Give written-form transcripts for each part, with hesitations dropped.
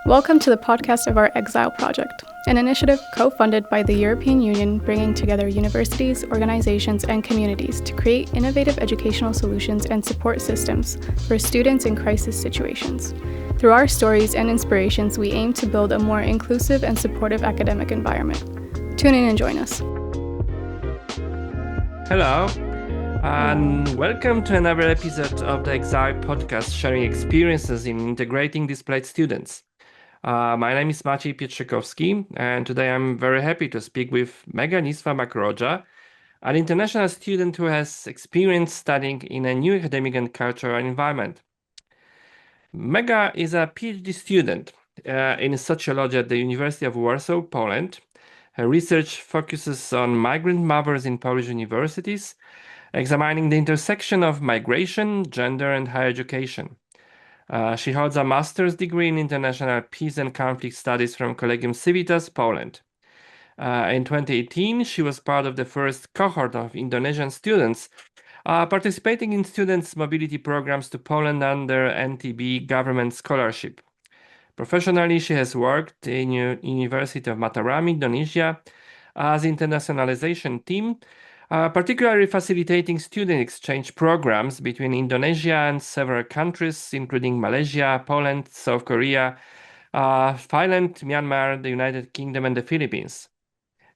Welcome to the podcast of our EXIL project, an initiative co-funded by the European Union bringing together universities, organizations, and communities to create innovative educational solutions and support systems for students in crisis situations. Through our stories and inspirations, we aim to build a more inclusive and supportive academic environment. Tune in and join us. Hello, and welcome to another episode of the EXIL podcast sharing experiences in integrating displaced students. My name is Maciej Pietrzykowski, and today I'm very happy to speak with Mega Nisfa Makhroja, an international student who has experience studying in a new academic and cultural environment. Mega is a PhD student in sociology at the University of Warsaw, Poland. Her research focuses on migrant mothers in Polish universities, examining the intersection of migration, gender, and higher education. She holds a master's degree in international peace and conflict studies from Collegium Civitas, Poland. In 2018, she was part of the first cohort of Indonesian students participating in students' mobility programs to Poland under NTB government scholarship. Professionally, she has worked in University of Mataram, Indonesia, as internationalization team, particularly facilitating student exchange programs between Indonesia and several countries, including Malaysia, Poland, South Korea, Thailand, Myanmar, the United Kingdom, and the Philippines.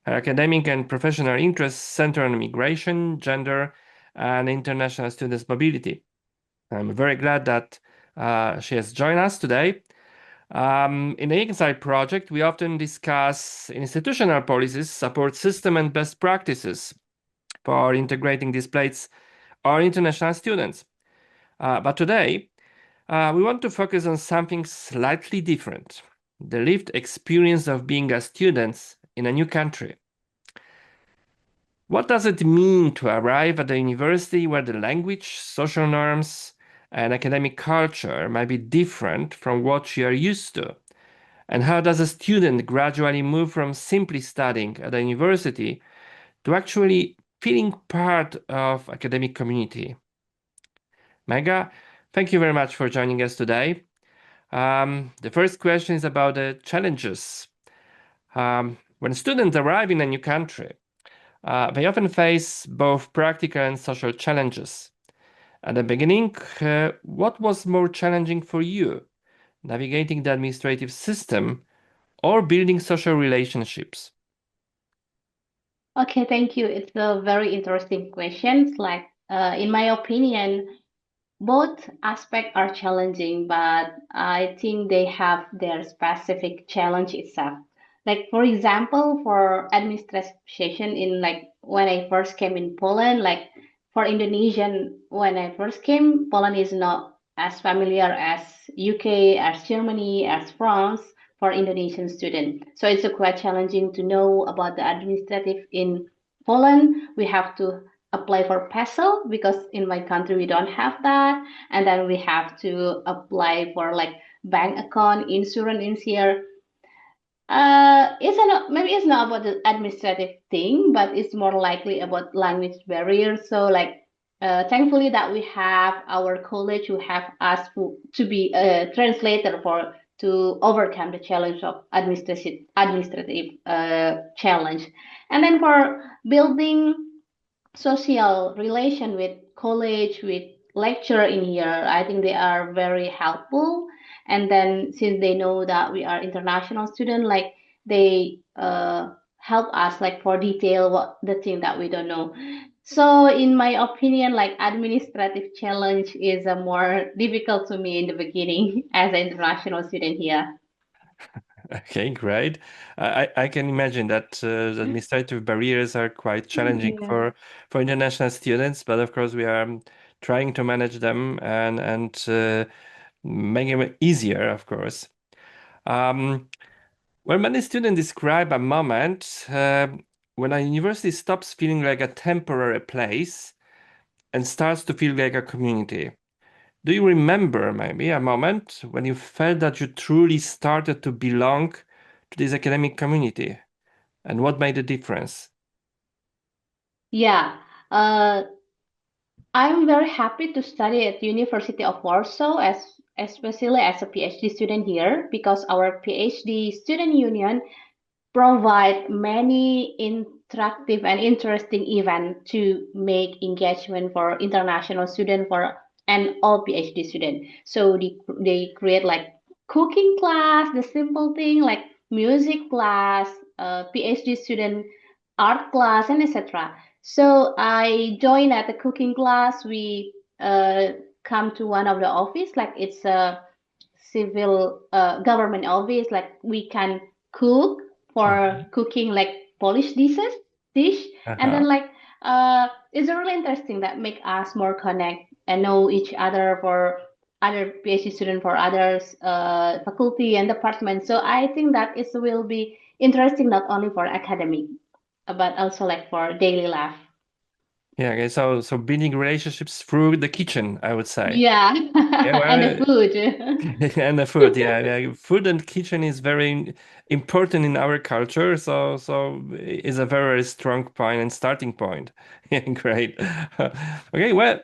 Her academic and professional interests center on migration, gender, and international students' mobility. I'm very glad that she has joined us today. In the EXIL project, we often discuss institutional policies, support system, and best practices for integrating displaced or international students. But today, we want to focus on something slightly different, the lived experience of being a student in a new country. What does it mean to arrive at a university where the language, social norms, and academic culture might be different from what you are used to? And how does a student gradually move from simply studying at a university to actually feeling part of academic community? Mega, thank you very much for joining us today. The first question is about the challenges. When students arrive in a new country, they often face both practical and social challenges. At the beginning, what was more challenging for you? Navigating the administrative system or building social relationships? Okay, thank you. It's a very interesting question. In my opinion, both aspects are challenging, but I think they have their specific challenge itself. Like for example, for administration in like when I first came in Poland, like for Indonesian, when I first came, Poland is not as familiar as UK, as Germany, as France for Indonesian student. So it's quite challenging to know about the administrative in Poland. We have to apply for PESEL because in my country we don't have that, and then we have to apply for like bank account, insurance in here. Maybe it's not about the administrative thing, but it's more likely about language barriers. So thankfully that we have our college who have asked to be a translator for to overcome the challenge of administrative challenge, and then for building social relation with college, with lecturer in here, I think they are very helpful. And then since they know that we are international student, like they help us like for detail what the thing that we don't know. So in my opinion, like administrative challenge is a more difficult to me in the beginning as an international student here. Okay, great. I can imagine that the administrative barriers are quite challenging Yeah. for international students, but of course we are trying to manage them and make it easier, of course. Well, many students describe a moment when a university stops feeling like a temporary place and starts to feel like a community. Do you remember maybe a moment when you felt that you truly started to belong to this academic community? And what made the difference? Yeah. Uh, I'm very happy to study at University of Warsaw as especially as a PhD student here, because our PhD student union provide many interactive and interesting events to make engagement for international students for and all PhD students. So they create like cooking class, the simple thing like music class, PhD student art class, and etc. So I joined at the cooking class. We come to one of the office, like it's a civil government office, like we can cook for Mhm. cooking like Polish dish, and then Uh-huh. like it's really interesting that make us more connect and know each other for other PhD student for others faculty and department. So I think that it will be interesting not only for academic but also like for daily life. Yeah, okay. So building relationships through the kitchen, I would say. Yeah, Yeah, and the well, food. and the food, yeah, yeah. Food and kitchen is very important in our culture, so is a very strong point and starting point. Yeah, great. Okay, well,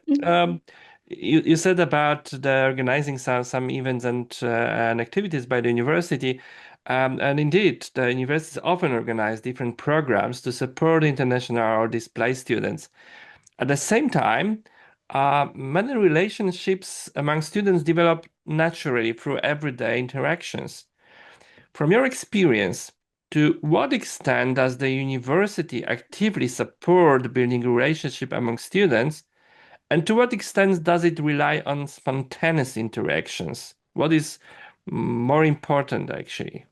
you said about the organizing some events and activities by the university, and indeed, the universities often organize different programs to support international or displaced students. At the same time, many relationships among students develop naturally through everyday interactions. From your experience, to what extent does the university actively support building a relationship among students, and to what extent does it rely on spontaneous interactions? What is more important, actually?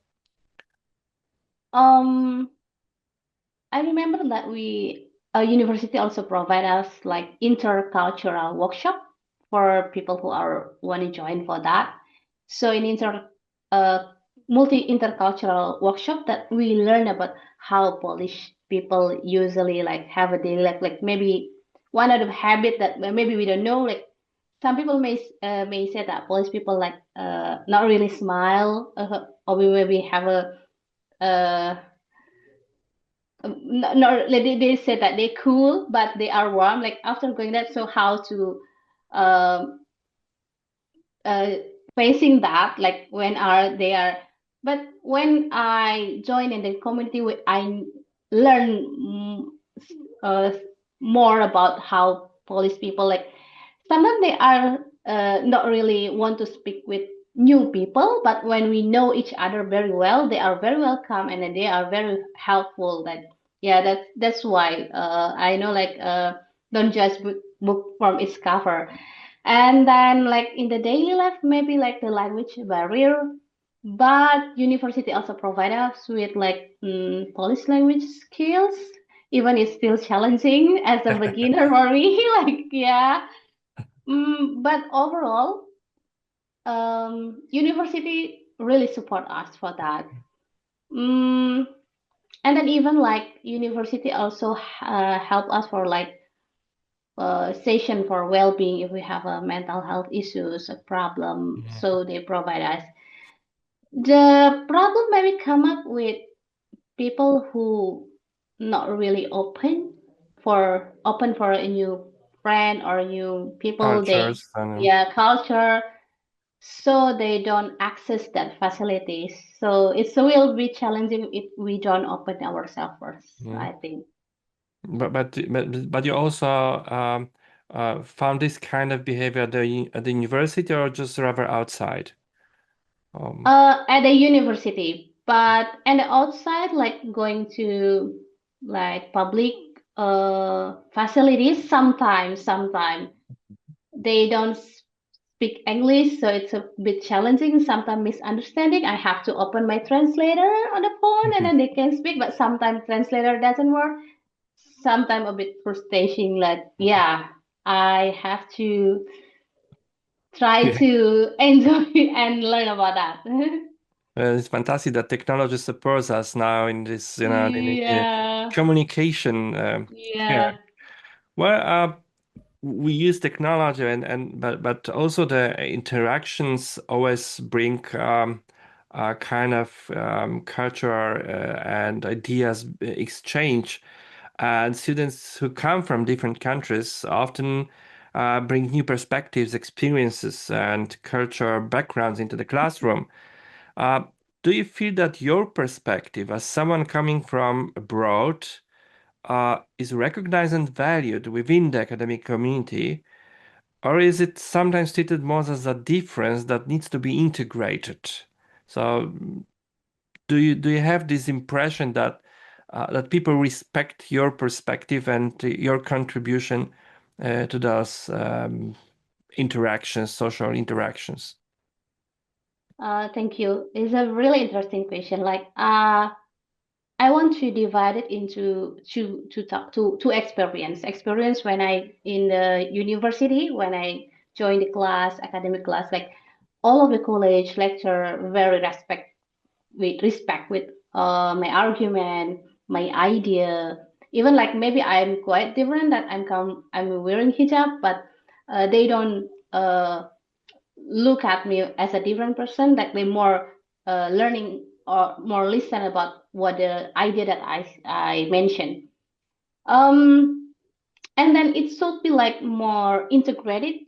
um I remember that a university also provide us like intercultural workshop for people who are want to join for that. So in uh, multi intercultural workshop that we learn about how Polish people usually like have a daily life, like maybe one of the habit that maybe we don't know, like some people may say that Polish people like not really smile, or we maybe have a uh no, like they said that they cool, but they are warm. Like after going that, so how to um uh facing that, like when are they are. But when I join in the community, I learn uh, more about how Polish people like. Sometimes they are not really want to speak with new people, but when we know each other very well, they are very welcome and then they are very helpful. That yeah, that's why I know like don't just book from its cover. And then like in the daily life, maybe like the language barrier, but university also provide us with like Polish language skills. Even it's still challenging as a beginner for me. Like yeah, but overall, university really support us for that. Mm, and then even like university also help us for like session for well-being if we have a mental health issues, a problem. So they provide us. The problem maybe come up with people who not really open for a new friend or new people. They Cultures and yeah culture, so they don't access that facilities. So it will be challenging if we don't open ourselves first, I think. but you also found this kind of behavior at the university or just rather outside? Um, At the university, but and outside, like going to like public facilities, sometimes they don't speak English, so it's a bit challenging. Sometimes misunderstanding. I have to open my translator on the phone, and then they can speak, but sometimes translator doesn't work. Sometimes a bit frustrating. Like yeah, I have to try yeah. to enjoy and learn about that. It's fantastic that technology supports us now in this, in Yeah, communication. Yeah. yeah. Well, we use technology but also the interactions always bring a kind of cultural and ideas exchange. And students who come from different countries often bring new perspectives, experiences, and cultural backgrounds into the classroom. Do you feel that your perspective, as someone coming from abroad, is recognized and valued within the academic community, or is it sometimes treated more as a difference that needs to be integrated? So, do you have this impression that that people respect your perspective and your contribution to those interactions, social interactions? Thank you. It's a really interesting question. Like, I want to divide it into two experience. Experience when I in the university, when I joined the class, academic class, like all of the college lecture very respect with my argument, my idea. Even like maybe I'm quite different that I'm wearing hijab, but they don't look at me as a different person. That they more learning or more listen about what the idea that I mentioned. Um, and then it should be like more integrated,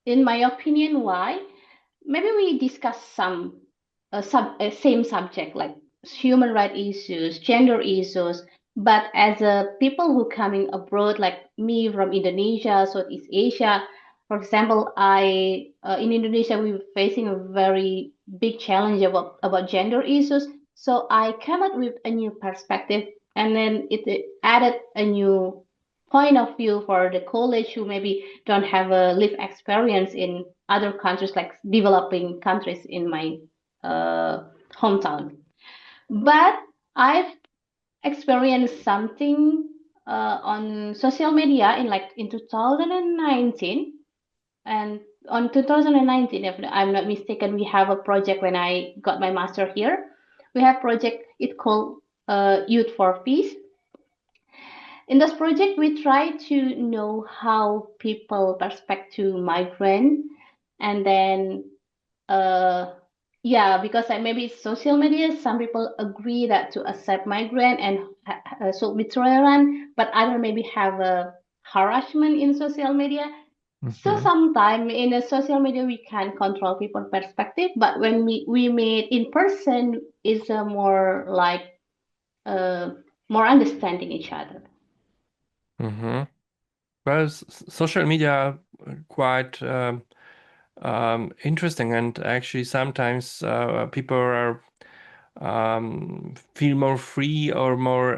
in my opinion. Why? Maybe we discuss some same subject like human rights issues, gender issues, but as a people who coming abroad, like me from Indonesia, Southeast Asia, for example, I in Indonesia we're facing a very big challenge about gender issues. So I came up with a new perspective, and then it added a new point of view for the college who maybe don't have a live experience in other countries like developing countries in my hometown. But I've experienced something on social media in 2019, and on 2019, if I'm not mistaken, we have a project when I got my master here. We have project it called Youth for Peace. In this project, we try to know how people perspect to migrant, and then yeah, because maybe social media, some people agree that to accept migrant and should be tolerant, but other maybe have a harassment in social media. So sometimes in a social media we can control people's perspective, but when we meet in person, it's more like more understanding each other. Mm-hmm. Well, social media quite interesting, and actually sometimes people are feel more free or more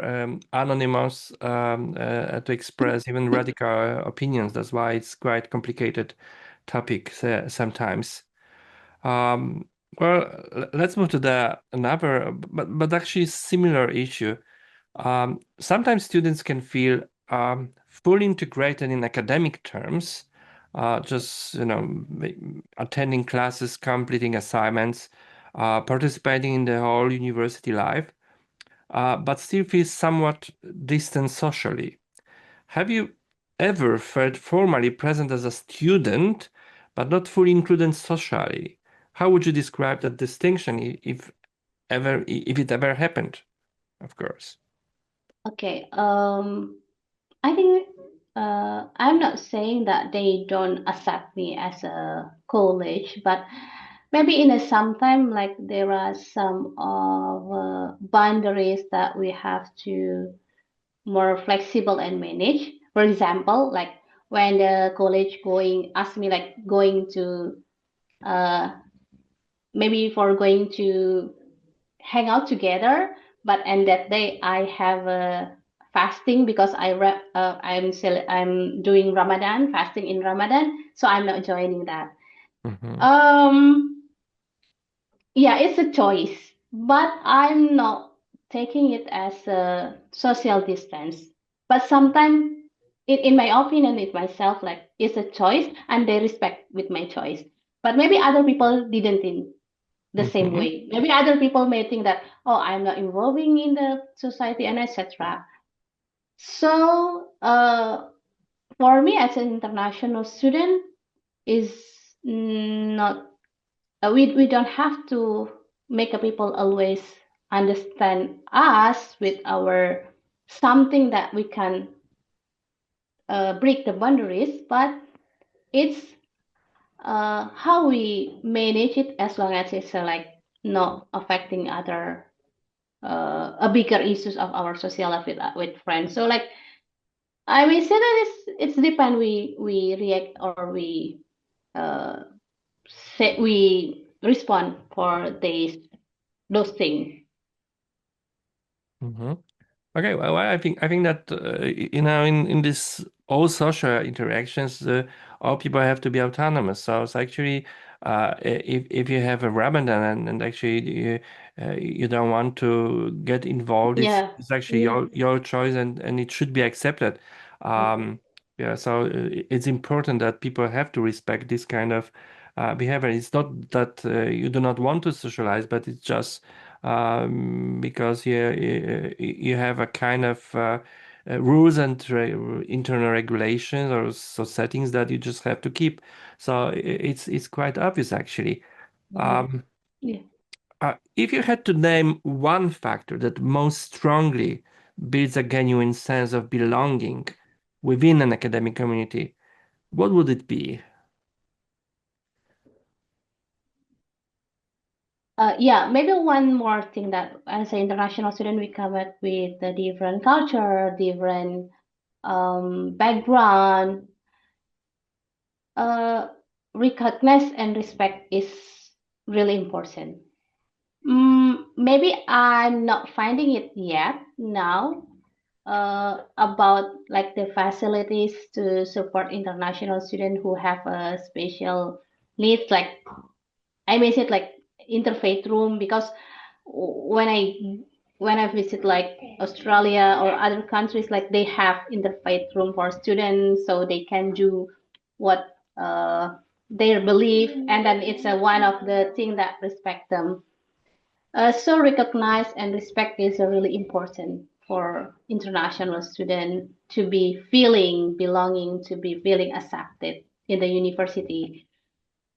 anonymous to express even radical opinions. That's why it's quite complicated topic sometimes. Well, let's move to the another, but actually similar issue. Sometimes students can feel fully integrated in academic terms, just attending classes, completing assignments, participating in the whole university life, but still feel somewhat distant socially. Have you ever felt formally present as a student, but not fully included socially? How would you describe that distinction, if it ever happened? Of course. Okay. I think I'm not saying that they don't accept me as a college, but maybe in a sometime like there are some of boundaries that we have to more flexible and manage. For example, like when the college going ask me like going to uh maybe for going to hang out together, but and that day I have a fasting because I'm doing Ramadan, fasting in Ramadan, so I'm not joining that. Yeah, it's a choice, but I'm not taking it as a social distance. But sometimes, in my opinion, it myself like it's a choice, and they respect with my choice. But maybe other people didn't think the same way. Maybe other people may think that, oh, I'm not involving in the society and etc. So, for me as an international student, is not we don't have to make a people always understand us with our something that we can break the boundaries, but it's how we manage it as long as it's like not affecting other a bigger issues of our social life with friends. So like I will say that it's depend we react or we uh say we respond for those things. Mm-hmm. Okay, well, I think that in this all social interactions, all people have to be autonomous. So it's actually if you have a Ramadan and actually you don't want to get involved, Yeah. it's actually Yeah. your choice and it should be accepted. Um, yeah, so it's important that people have to respect this kind of behavior. It's not that you do not want to socialize, but it's just because you have a kind of rules and internal regulations or so settings that you just have to keep. So it's quite obvious actually. Um, Yeah. if you had to name one factor that most strongly builds a genuine sense of belonging within an academic community, what would it be? Yeah, maybe one more thing that as an international student we come up with a different culture, different background. Uh, Recognize and respect is really important. Maybe I'm not finding it yet now about like the facilities to support international students who have a special needs. Like I miss it like interfaith room because when I visit like Australia or other countries, like they have interfaith room for students, so they can do what their belief, and then it's one of the thing that respect them. So recognize and respect is really important for international student to be feeling belonging, to be feeling accepted in the university.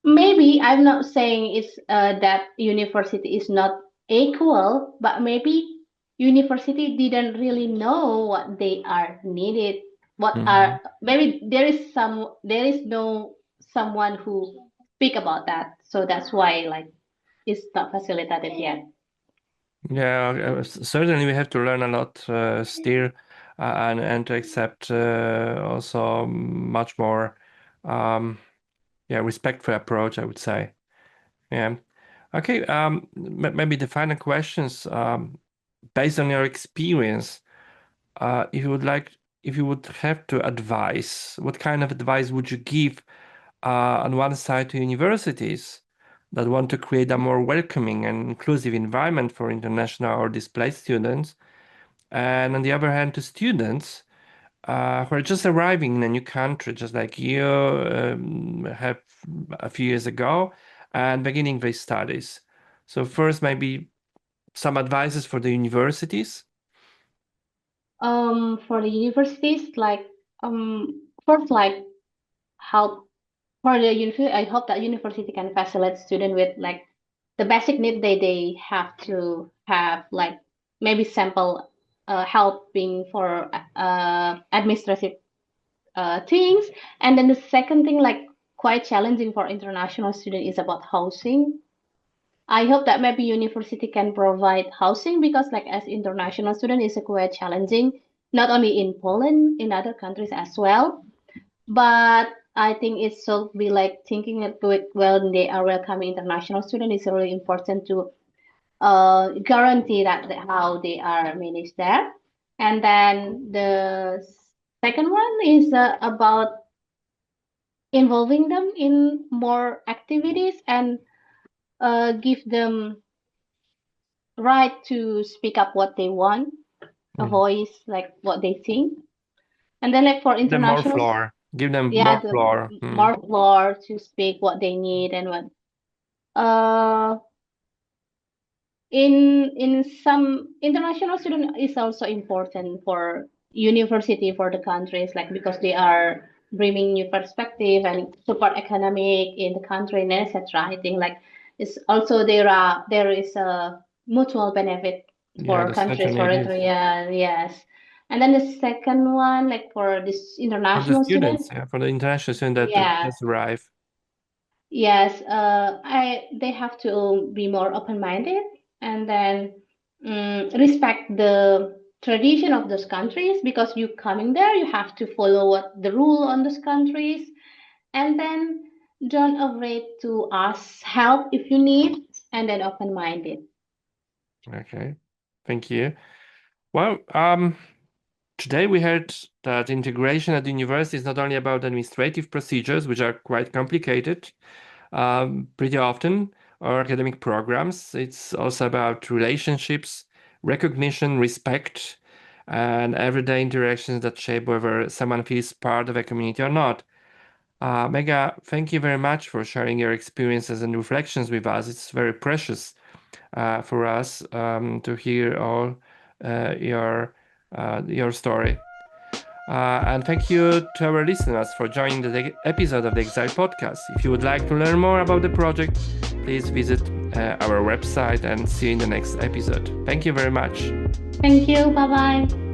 Maybe I'm not saying it's that university is not equal, but maybe university didn't really know what they are needed. What Mhm. are maybe there is no someone who speak about that. So that's why like it's not facilitated yet. Yeah, certainly we have to learn a lot still, and to accept also much more, um, yeah, respectful approach, I would say. Yeah. Okay. Maybe the final questions, based on your experience, if you would have to advise, what kind of advice would you give, on one side to universities that want to create a more welcoming and inclusive environment for international or displaced students, and on the other hand, to students who are just arriving in a new country, just like you have a few years ago, and beginning their studies. So first, maybe some advices for the universities. For the universities, like first like help for the university. I hope that university can facilitate student with like the basic need they have to have, like maybe sample helping for administrative things. And then the second thing, like quite challenging for international student, is about housing. I hope that maybe university can provide housing because like as international student is quite challenging, not only in Poland, in other countries as well. But I think it should be like thinking that when they are welcoming international students, it's really important to guarantee that how they are managed there. And then the second one is about involving them in more activities and give them right to speak up what they want, a Mhm. voice like what they think. And then like for The more internationals, floor, give them yeah, more the floor. Mm. more floor to speak what they need and what. Uh, in some international student is also important for university for the countries, like because they are bringing new perspective and support economic in the country and etc. I think like it's also there is a mutual benefit Yeah, for that's countries certainly for it it. is. Yeah, yes. And then the second one, like for this For the international students, student, for the international student that yeah, just arrive. yes, they have to be more open-minded and then respect the tradition of those countries, because you coming there, you have to follow what the rule on those countries, and then don't afraid to ask help if you need, and then open-minded. Okay, thank you. Well, today we heard that integration at the university is not only about administrative procedures, which are quite complicated, pretty often, or academic programs. It's also about relationships, recognition, respect, and everyday interactions that shape whether someone feels part of a community or not. Mega, thank you very much for sharing your experiences and reflections with us. It's very precious for us to hear all your story. And thank you to our listeners for joining the episode of the EXIL podcast. If you would like to learn more about the project, please visit our website and see you in the next episode. Thank you very much. Thank you. Bye-bye.